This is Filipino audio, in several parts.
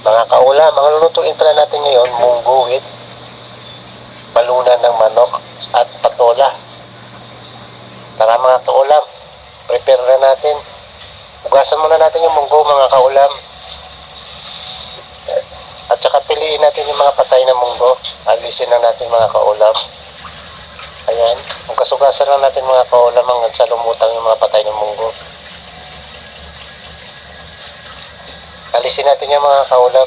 Mga kaulam, ang lulutuin pala natin ngayon, munggo with balunan ng manok at patola. Tara mga kaulam, prepare na natin. Hugasan muna natin yung munggo mga kaulam. At saka piliin natin yung mga patay na munggo. Alisin na natin mga kaulam. Ayan, hugas-hugasan lang natin mga kaulam hanggang sa lumutang yung mga patay na munggo. Alisin natin yung mga kaulam,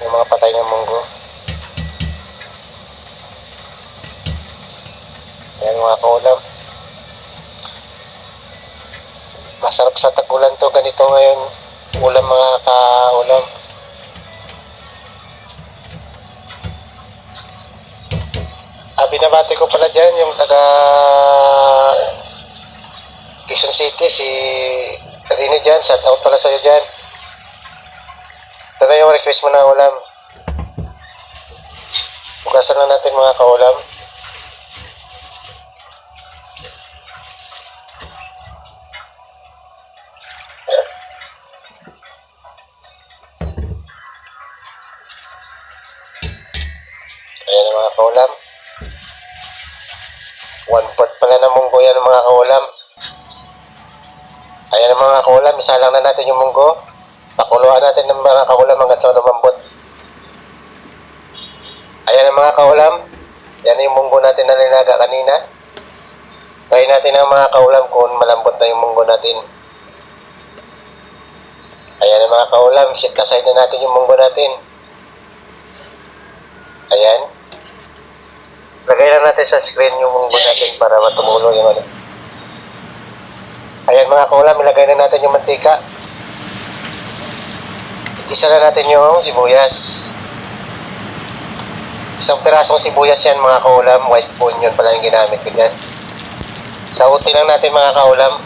yung mga patay na munggo. Ayan mga kaulam. Masarap sa tag-ulan to, ganito ngayon ulam mga kaulam. Binabati ko pala dyan yung taga Quezon City, si Rino dyan. Shout out pala sa'yo dyan. Ito na yung request mo na ulam. Bukasan na natin mga kaulam. Ayan mga kaulam. 1/4 pala na munggo yan mga kaulam. Ayan mga kaulam, isa lang na natin yung munggo. Pakuluan natin ng mga kaulam hanggang sa lumambot. Ayan mga kaulam. Yan yung munggo natin na linaga kanina. Try natin ang mga kaulam kung malambot na yung munggo natin. Ayan mga kaulam, set aside na natin yung munggo natin. Ayan. Lagay lang natin sa screen yung munggo natin para matumulo yung ano. Ayan mga kaulam, ilagay na natin yung mantika. Isa na natin yung sibuyas. Isang pirasong sibuyas yan mga kaulam. White onion pala yung ginamit ko dyan. Sautin lang natin mga kaulam.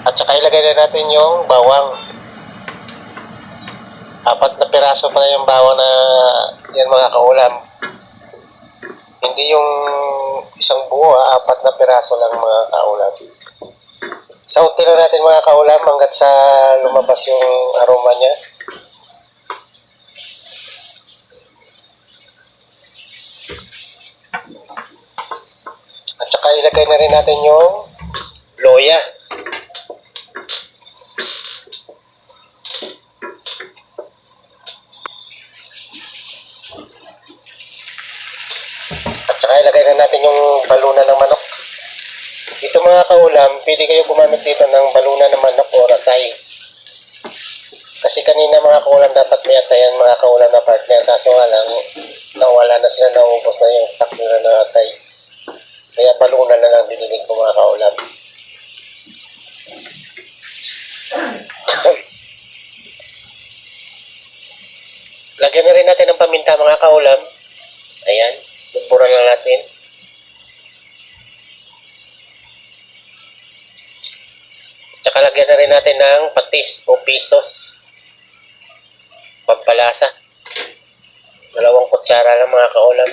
At saka ilagay na natin yung bawang. 4 na piraso pala yung bawang na yan mga kaulam. Hindi yung isang buo, 4 na piraso lang mga kaulam. Sautin lang natin mga kaulam hanggat sa lumabas yung aroma niya. At saka ilagay na rin natin yung loya. At saka ilagay na natin yung balunan ng manok. Ito mga kaulam, pwede kayo gumamit dito ng balunan ng manok o atay. Kasi kanina mga kaulam dapat may atayan mga kaulam na partner. Kaso nga lang, nawala na sila, naubos na yung stock nila na atay. Kaya balunan na lang dinilig ko mga kaulam. Lagyan na rin natin ng paminta mga kaulam. Ayan, bukburan lang natin. Tsaka lagyan na rin natin ng patis o pisos. Pampalasa. 2 kutsara lang mga kaulam.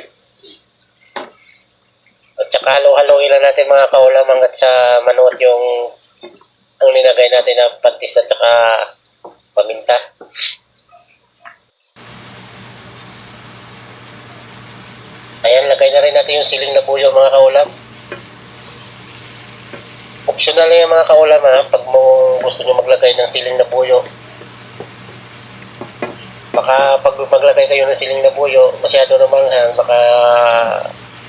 At saka halo-haloin lang natin mga kaulam hanggat sa manuot yung ang linagay natin na patis at saka paminta. Ayan, lagay na rin natin yung siling na buyo mga kaulam. Optional lang yung mga kaulam ha, pag mo gusto nyo maglagay ng siling na buyo. Baka pag maglagay kayo ng siling na buyo, masyado na manghang, baka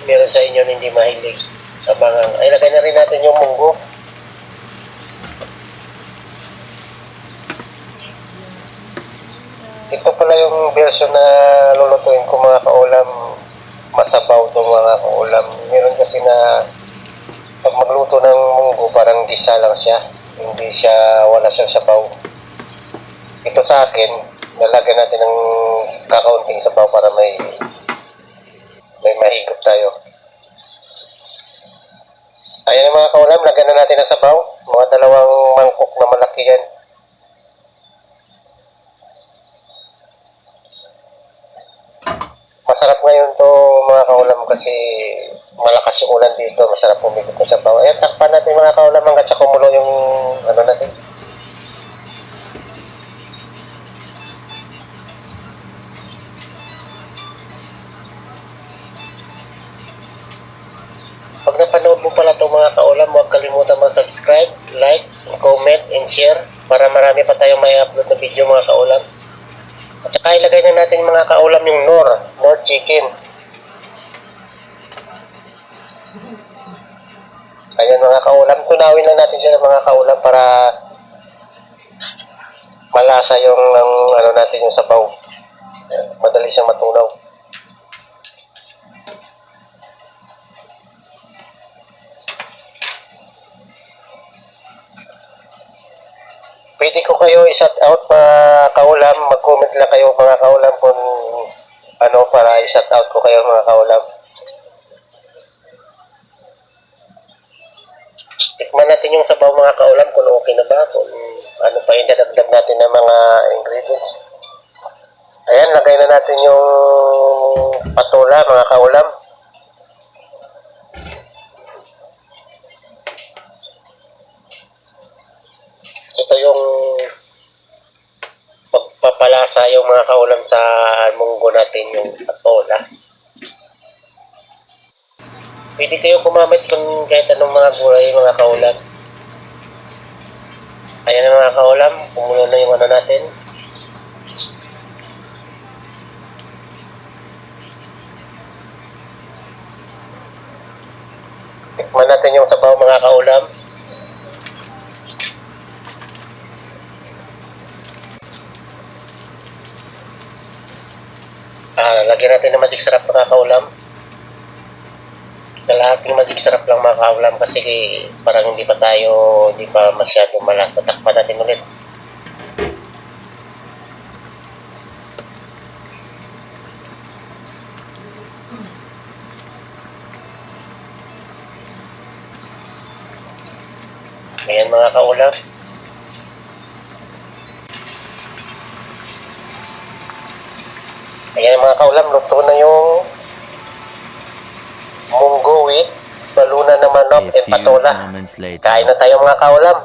meron sa inyo hindi mahilig sa bangang. Ay, lagay na rin natin yung munggo. Ito pala yung version na lulutuin ko mga kaulam. Masabaw itong mga kaulam. Meron kasi na pag magluto ng munggo parang gisa lang siya. Hindi siya, wala siyang sabaw. Ito sa akin, nalagyan natin ng kakaunting sabaw para may mahigop tayo. Ayan mga kaulam, lagyan na natin ng sabaw. Mga 2 mangkok na malaki yan. Masarap ngayon to mga kaulam kasi malakas yung ulan dito. Masarap pumikot ng sabaw. Ayan, takpan natin mga kaulam hanggat sa kumulo yung ano natin. Pag napanood mo pala itong mga kaulam, huwag kalimutan mag-subscribe, like, comment, and share para marami pa tayong may upload na video mga kaulam. At saka ilagay na natin mga kaulam yung Nor chicken. Ayan mga kaulam, tunawin na natin siya mga kaulam para malasa yung ano natin yung sabaw. Ayan, madali siyang matunaw. Pwede ko kayo i-shout out mga kaulam. Mag-comment lang kayo mga kaulam kung ano para i-shout out ko kayo mga kaulam. Tikman natin yung sabaw mga kaulam kung okay na ba. Kung ano pa yung dadagdag natin ng mga ingredients. Ayan, lagay na natin yung patola mga kaulam. Ito yung pagpapalasa yung mga kaulam sa munggo natin, yung patola. Pwede kayo gumamit kung kahit anong mga gulay mga kaulam. Ayan na mga kaulam, kumulo na yung ano natin. Tikman natin yung sabaw mga kaulam. Lagyan natin ng magic sarap mga kaulam. Kalahating magic sarap lang mga kaulam kasi parang hindi pa masyado malasa. Takpan natin ulit. Ayan mga kaulam. Ayan mga kaulam, luto na yung munggo with balunan ng manok at patola. Kain na tayo mga kaulam.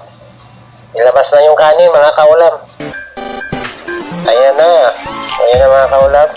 Ilabas na yung kanin mga kaulam. Ayan na. Ayan na mga kaulam.